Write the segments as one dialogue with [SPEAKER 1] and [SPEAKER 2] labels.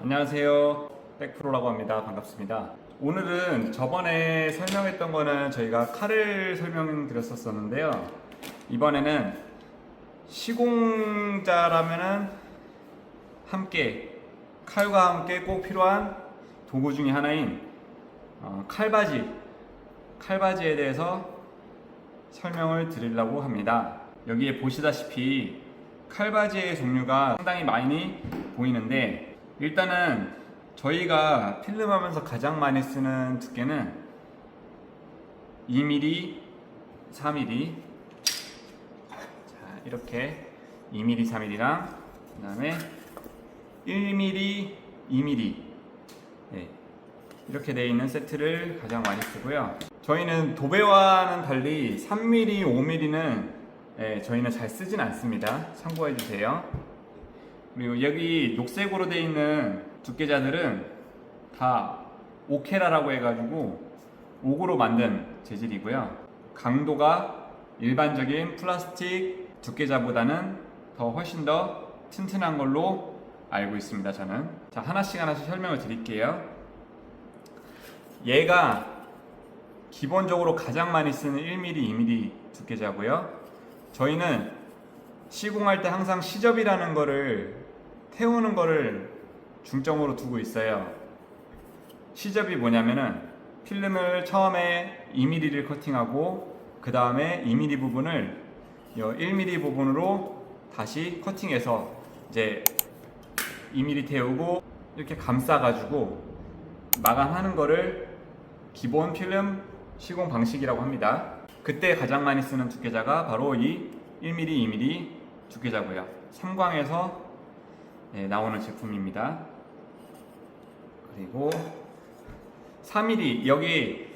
[SPEAKER 1] 안녕하세요. 백프로라고 합니다. 반갑습니다. 오늘은 저번에 설명했던 거는 저희가 칼을 설명드렸었는데요. 이번에는 시공자라면은 칼과 함께 꼭 필요한 도구 중에 하나인 칼바지에 대해서 설명을 드리려고 합니다. 여기에 보시다시피 칼바지의 종류가 상당히 많이 보이는데, 일단은 저희가 필름하면서 가장 많이 쓰는 두께는 2mm, 4mm. 자, 이렇게 2mm, 4mm랑 그 다음에 1mm, 2mm, 네, 이렇게 되어 있는 세트를 가장 많이 쓰고요. 저희는 도배와는 달리 3mm, 5mm는 저희는 잘 쓰진 않습니다. 참고해 주세요. 그리고 여기 녹색으로 되어 있는 두께자들은 다 오케라라고 해가지고 옥으로 만든 재질이고요. 강도가 일반적인 플라스틱 두께자보다는 훨씬 더 튼튼한 걸로 알고 있습니다. 저는. 자, 하나씩 설명을 드릴게요. 얘가 기본적으로 가장 많이 쓰는 1mm, 2mm 두께자고요. 저희는 시공할 때 항상 시접이라는 거를 태우는 거를 중점으로 두고 있어요. 시접이 뭐냐면은 필름을 처음에 2mm를 커팅하고 그 다음에 2mm 부분을 1mm 부분으로 다시 커팅해서 이제 2mm 태우고 이렇게 감싸가지고 마감하는 거를 기본 필름 시공 방식이라고 합니다. 그때 가장 많이 쓰는 두께자가 바로 이 1mm, 2mm 두께자고요. 삼광에서 나오는 제품입니다. 그리고 4mm, 여기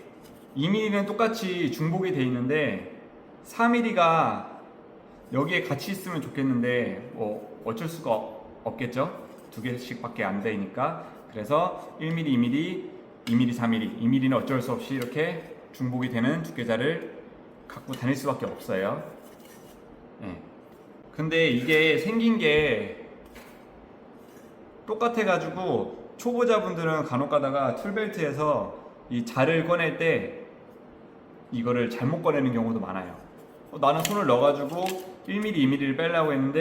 [SPEAKER 1] 2mm는 똑같이 중복이 되어 있는데 4mm가 여기에 같이 있으면 좋겠는데 뭐 어쩔 수가 없겠죠. 두 개씩 밖에 안 되니까. 그래서 1mm, 2mm, 2mm, 4mm, 2mm는 어쩔 수 없이 이렇게 중복이 되는 두께자를 갖고 다닐 수밖에 없어요. 근데 이게 생긴 게 똑같아가지고 초보자분들은 간혹 가다가 툴벨트에서 이 자를 꺼낼 때 이거를 잘못 꺼내는 경우도 많아요. 나는 손을 넣어가지고 1mm, 2mm를 빼려고 했는데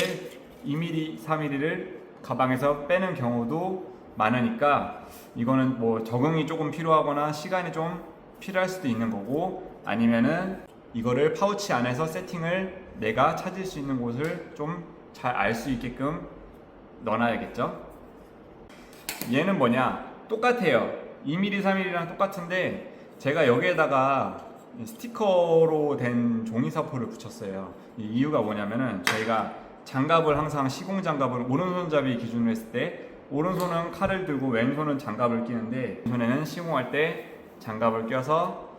[SPEAKER 1] 2mm, 4mm를 가방에서 빼는 경우도 많으니까 이거는 뭐 적응이 조금 필요하거나 시간이 좀 필요할 수도 있는 거고, 아니면은 이거를 파우치 안에서 세팅을 내가 찾을 수 있는 곳을 좀 잘 알 수 있게끔 넣어놔야겠죠. 얘는 뭐냐, 똑같아요. 2mm, 3mm랑 똑같은데 제가 여기에다가 스티커로 된 종이사포를 붙였어요. 이 이유가 뭐냐면은 저희가 장갑을 항상 시공 장갑을 오른손잡이 기준으로 했을 때 오른손은 칼을 들고 왼손은 장갑을 끼는데, 왼손에는 시공할 때 장갑을 껴서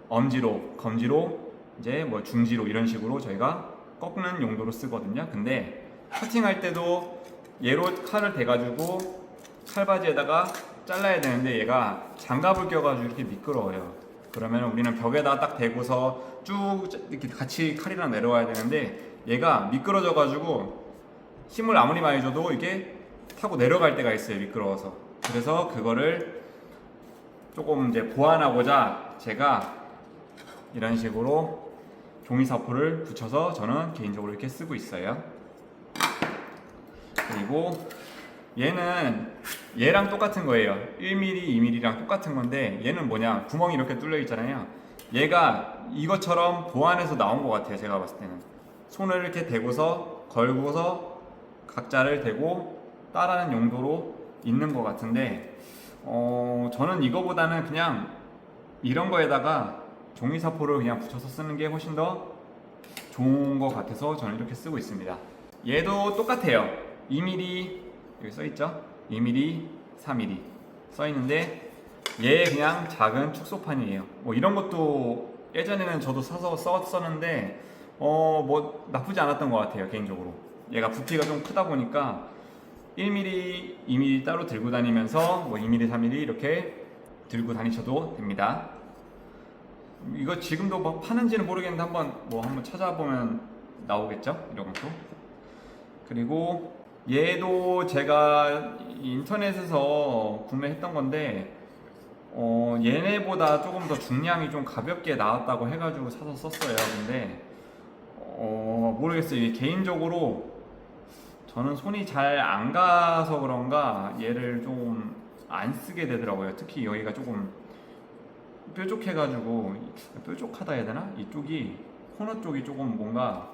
[SPEAKER 1] 엄지로, 검지로, 이제 뭐 중지로 이런 식으로 저희가 꺾는 용도로 쓰거든요. 근데 커팅할 때도 얘로 칼을 대가지고 칼바지에다가 잘라야 되는데 얘가 장갑을 껴가지고 이렇게 미끄러워요. 그러면 우리는 벽에다 딱 대고서 쭉 이렇게 같이 칼이랑 내려와야 되는데 얘가 미끄러져가지고 힘을 아무리 많이 줘도 이게 타고 내려갈 때가 있어요. 미끄러워서. 그래서 그거를 조금 이제 보완하고자 제가 이런 식으로 종이사포를 붙여서 저는 개인적으로 이렇게 쓰고 있어요. 그리고 얘는 얘랑 똑같은 거예요. 1mm, 2mm랑 똑같은 건데 얘는 뭐냐, 구멍이 이렇게 뚫려 있잖아요. 얘가 이것처럼 보완해서 나온 것 같아요. 제가 봤을 때는 손을 이렇게 대고서 걸고서 각자를 대고 따라하는 용도로 있는 것 같은데 저는 이거보다는 그냥 이런 거에다가 종이사포를 그냥 붙여서 쓰는 게 훨씬 더 좋은 것 같아서 저는 이렇게 쓰고 있습니다. 얘도 똑같아요. 2mm 여기 써있죠? 2mm, 4mm 써있는데 얘 그냥 작은 축소판이에요. 뭐 이런 것도 예전에는 저도 사서 썼었는데 뭐 나쁘지 않았던 것 같아요. 개인적으로 얘가 부피가 좀 크다 보니까 1mm, 2mm 따로 들고 다니면서 뭐 2mm, 3mm 이렇게 들고 다니셔도 됩니다. 이거 지금도 뭐 파는지는 모르겠는데 한번 찾아보면 나오겠죠? 이런 것도. 그리고 얘도 제가 인터넷에서 구매했던 건데 얘네보다 조금 더 중량이 좀 가볍게 나왔다고 해가지고 사서 썼어요. 근데 모르겠어요. 이게 개인적으로 저는 손이 잘 안 가서 그런가 얘를 좀 안 쓰게 되더라고요. 특히 여기가 조금 뾰족해가지고, 뾰족하다 해야 되나? 이쪽이 코너 쪽이 조금 뭔가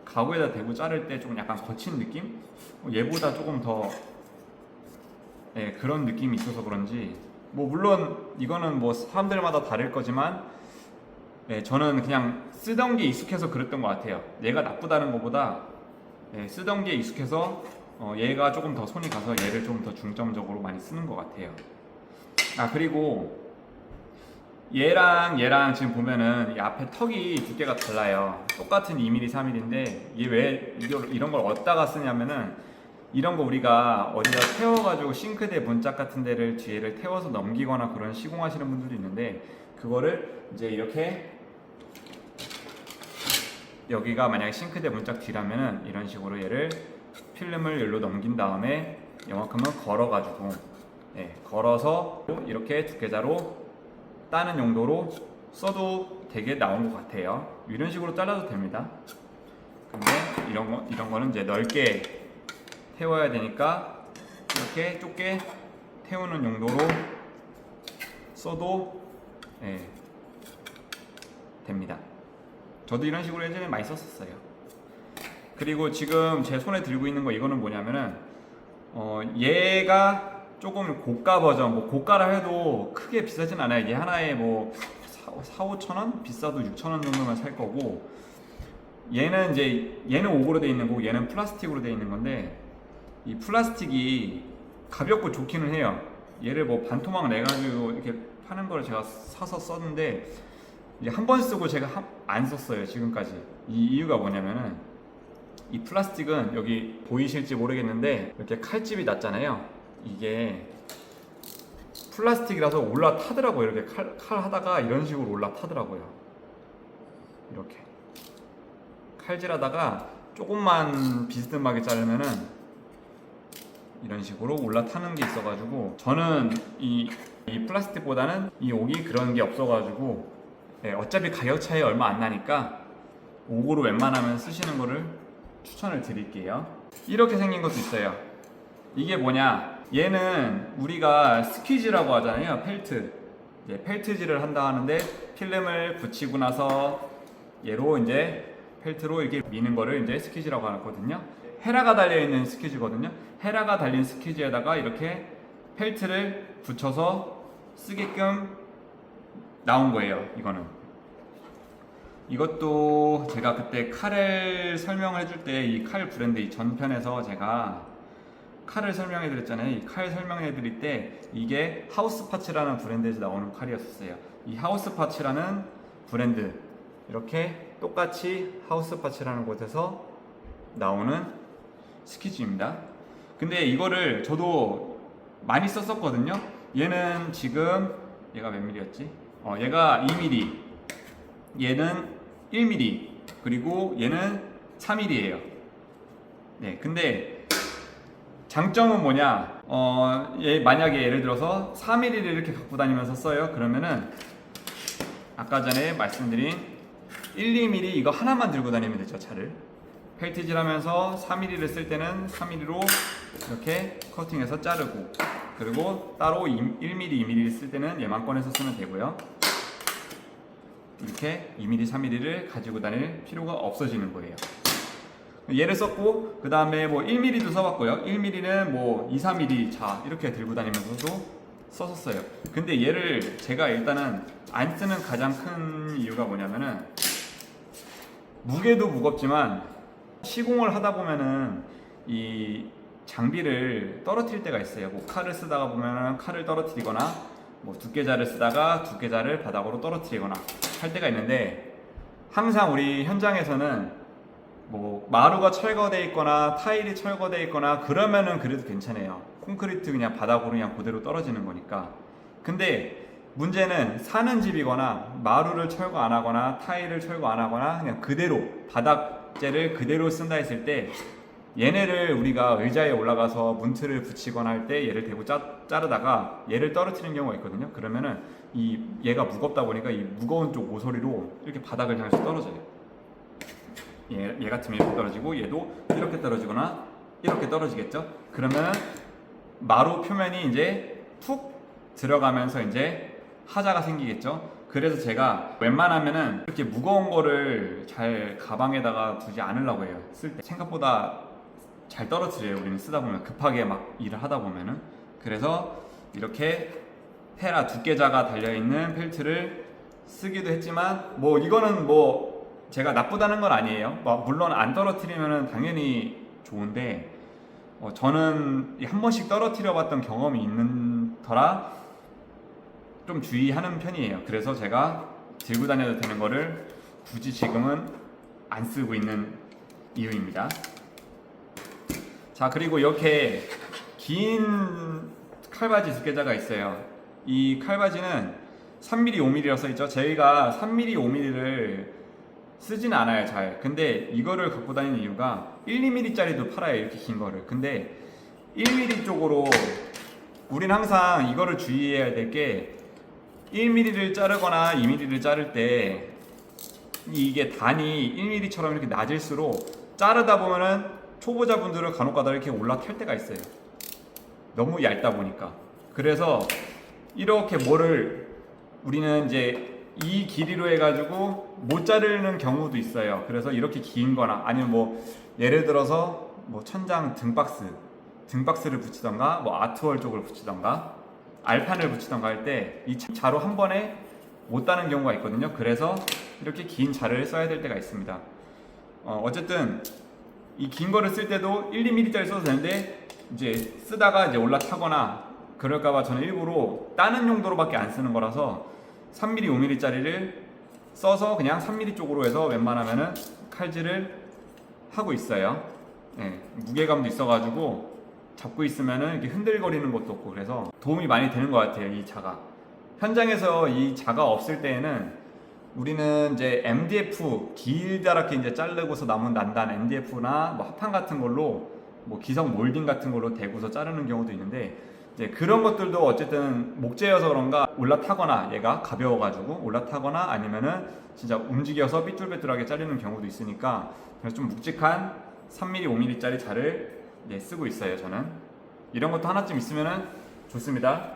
[SPEAKER 1] 가구에다 대고 자를 때 좀 약간 거친 느낌? 얘보다 조금 더 그런 느낌이 있어서 그런지, 뭐 물론 이거는 뭐 사람들마다 다를 거지만 저는 그냥 쓰던 게 익숙해서 그랬던 것 같아요. 얘가 나쁘다는 것보다 쓰던 게 익숙해서 얘가 조금 더 손이 가서 얘를 좀 더 중점적으로 많이 쓰는 것 같아요. 아, 그리고 얘랑 지금 보면은 이 앞에 턱이 두께가 달라요. 똑같은 2mm, 3mm인데 얘 왜 이런 걸 어디다가 쓰냐면은, 이런 거 우리가 어디다 태워가지고 싱크대 문짝 같은 데를 뒤에를 태워서 넘기거나 그런 시공하시는 분들도 있는데, 그거를 이제 이렇게 여기가 만약에 싱크대 문짝 뒤라면은 이런 식으로 얘를 필름을 여기로 넘긴 다음에 이만큼은 걸어가지고 걸어서 이렇게 두께자로 따는 용도로 써도 되게 나온 것 같아요. 이런 식으로 잘라도 됩니다. 근데 이런 거는 이제 넓게 태워야 되니까 이렇게 좁게 태우는 용도로 써도 됩니다. 저도 이런 식으로 예전에 많이 썼었어요. 그리고 지금 제 손에 들고 있는 거, 이거는 뭐냐면은 얘가 조금 고가 버전, 뭐 고가라 해도 크게 비싸진 않아요. 얘 하나에 뭐 4-5천원? 비싸도 6천원 정도만 살 거고, 얘는 옥으로 돼 있는 거고 얘는 플라스틱으로 돼 있는 건데, 이 플라스틱이 가볍고 좋기는 해요. 얘를 뭐 반토막 내가지고 이렇게 파는 걸 제가 사서 썼는데, 이제 한 번 쓰고 제가 안 썼어요, 지금까지. 이 이유가 뭐냐면은, 이 플라스틱은 여기 보이실지 모르겠는데 이렇게 칼집이 났잖아요. 이게 플라스틱이라서 올라타더라고요. 이렇게 칼 하다가 이런 식으로 올라타더라고요. 이렇게 칼질하다가 조금만 비스듬하게 자르면은 이런 식으로 올라타는 게 있어가지고, 저는 이 플라스틱보다는 이 옥이 그런 게 없어가지고 어차피 가격 차이 얼마 안 나니까 옥으로 웬만하면 쓰시는 거를 추천을 드릴게요. 이렇게 생긴 것도 있어요. 이게 뭐냐, 얘는 우리가 스퀴즈라고 하잖아요. 펠트. 펠트질을 한다 하는데, 필름을 붙이고 나서 얘로 이제 펠트로 이렇게 미는 거를 이제 스퀴즈라고 하거든요. 헤라가 달려 있는 스퀴즈거든요. 헤라가 달린 스퀴즈에다가 이렇게 펠트를 붙여서 쓰게끔 나온 거예요. 이것도 제가 그때 칼을 설명을 해줄 때 이 칼 브랜드 이 전편에서 제가 칼을 설명해 드렸잖아요. 이 칼 설명해 드릴 때 이게 하우스파츠라는 브랜드에서 나오는 칼이었어요. 이 하우스파츠라는 브랜드, 이렇게 똑같이 하우스파츠라는 곳에서 나오는 스퀴즈입니다. 근데 이거를 저도 많이 썼었거든요. 얘는 지금 얘가 몇 mm였지? 얘가 2mm, 얘는 1mm, 그리고 얘는 3mm예요. 근데 장점은 뭐냐? 만약에 예를 들어서 4mm를 이렇게 갖고 다니면서 써요. 그러면은 아까 전에 말씀드린 1, 2mm 이거 하나만 들고 다니면 되죠, 차를. 펠트질 하면서 4mm를 쓸 때는 3mm로 이렇게 커팅해서 자르고, 그리고 따로 1mm, 2mm를 쓸 때는 얘만 꺼내서 쓰면 되고요. 이렇게 2mm, 3mm를 가지고 다닐 필요가 없어지는 거예요. 얘를 썼고, 그 다음에 뭐 1mm도 써봤고요. 1mm는 뭐 2, 3mm 자 이렇게 들고 다니면서도 썼었어요. 근데 얘를 제가 일단은 안 쓰는 가장 큰 이유가 뭐냐면은, 무게도 무겁지만 시공을 하다 보면은 이 장비를 떨어뜨릴 때가 있어요. 뭐 칼을 쓰다가 보면은 칼을 떨어뜨리거나, 뭐 두께자를 쓰다가 두께자를 바닥으로 떨어뜨리거나 할 때가 있는데, 항상 우리 현장에서는 뭐 마루가 철거되어 있거나 타일이 철거되어 있거나 그러면은 그래도 괜찮아요. 콘크리트 그냥 바닥으로 그냥 그대로 떨어지는 거니까. 근데 문제는 사는 집이거나 마루를 철거 안 하거나 타일을 철거 안 하거나 그냥 그대로 바닥재를 그대로 쓴다 했을 때, 얘네를 우리가 의자에 올라가서 문틀을 붙이거나 할 때 얘를 대고 자르다가 얘를 떨어뜨리는 경우가 있거든요. 그러면은 얘가 무겁다 보니까 이 무거운 쪽 모서리로 이렇게 바닥을 향해서 떨어져요. 얘 같으면 이렇게 떨어지고 얘도 이렇게 떨어지거나 이렇게 떨어지겠죠. 그러면 마루 표면이 이제 툭 들어가면서 이제 하자가 생기겠죠. 그래서 제가 웬만하면은 이렇게 무거운 거를 잘 가방에다가 두지 않으려고 해요. 쓸 때 생각보다 잘 떨어뜨려요. 우리는 쓰다 보면 급하게 막 일을 하다 보면은. 그래서 이렇게 테라 두께자가 달려있는 펠트를 쓰기도 했지만 뭐 이거는 뭐 제가 나쁘다는 건 아니에요. 물론 안 떨어뜨리면은 당연히 좋은데 저는 한 번씩 떨어뜨려 봤던 경험이 있는 터라 좀 주의하는 편이에요. 그래서 제가 들고 다녀도 되는 거를 굳이 지금은 안 쓰고 있는 이유입니다. 자, 그리고 이렇게 긴 칼바지 두께자가 있어요. 이 칼바지는 3mm, 5mm라고 써있죠. 저희가 3mm, 5mm를 쓰진 않아요, 잘. 근데 이거를 갖고 다니는 이유가 1, 2mm짜리도 팔아요, 이렇게 긴 거를. 근데 1mm 쪽으로 우린 항상 이거를 주의해야 될 게 1mm를 자르거나 2mm를 자를 때 이게 단이 1mm처럼 이렇게 낮을수록 자르다 보면은 초보자분들은 간혹가다 이렇게 올라탈 때가 있어요. 너무 얇다 보니까. 그래서 이렇게 뭐를 우리는 이제 이 길이로 해가지고 못 자르는 경우도 있어요. 그래서 이렇게 긴 거나 아니면 뭐 예를 들어서 뭐 천장 등박스를 붙이던가 뭐 아트월 쪽을 붙이던가 알판을 붙이던가 할 때 이 자로 한 번에 못 따는 경우가 있거든요. 그래서 이렇게 긴 자를 써야 될 때가 있습니다. 어쨌든 이 긴 거를 쓸 때도 1, 2mm짜리 써도 되는데 이제 쓰다가 이제 올라타거나 그럴까봐 저는 일부러 따는 용도로밖에 안 쓰는 거라서 3mm, 5mm짜리를 써서 그냥 3mm 쪽으로 해서 웬만하면은 칼질을 하고 있어요. 네, 무게감도 있어가지고 잡고 있으면은 이렇게 흔들거리는 것도 없고 그래서 도움이 많이 되는 것 같아요. 이 자가 현장에서 이 자가 없을 때에는 우리는 이제 MDF 길다랗게 이제 자르고서 남은 난단 MDF나 뭐 합판 같은 걸로 뭐 기성 몰딩 같은 걸로 대고서 자르는 경우도 있는데 이제 그런 것들도 어쨌든 목재여서 그런가 올라타거나 얘가 가벼워가지고 올라타거나 아니면은 진짜 움직여서 삐뚤빼뚤하게 자르는 경우도 있으니까 그래서 좀 묵직한 3mm, 5mm짜리 자를 쓰고 있어요. 저는 이런 것도 하나쯤 있으면은 좋습니다.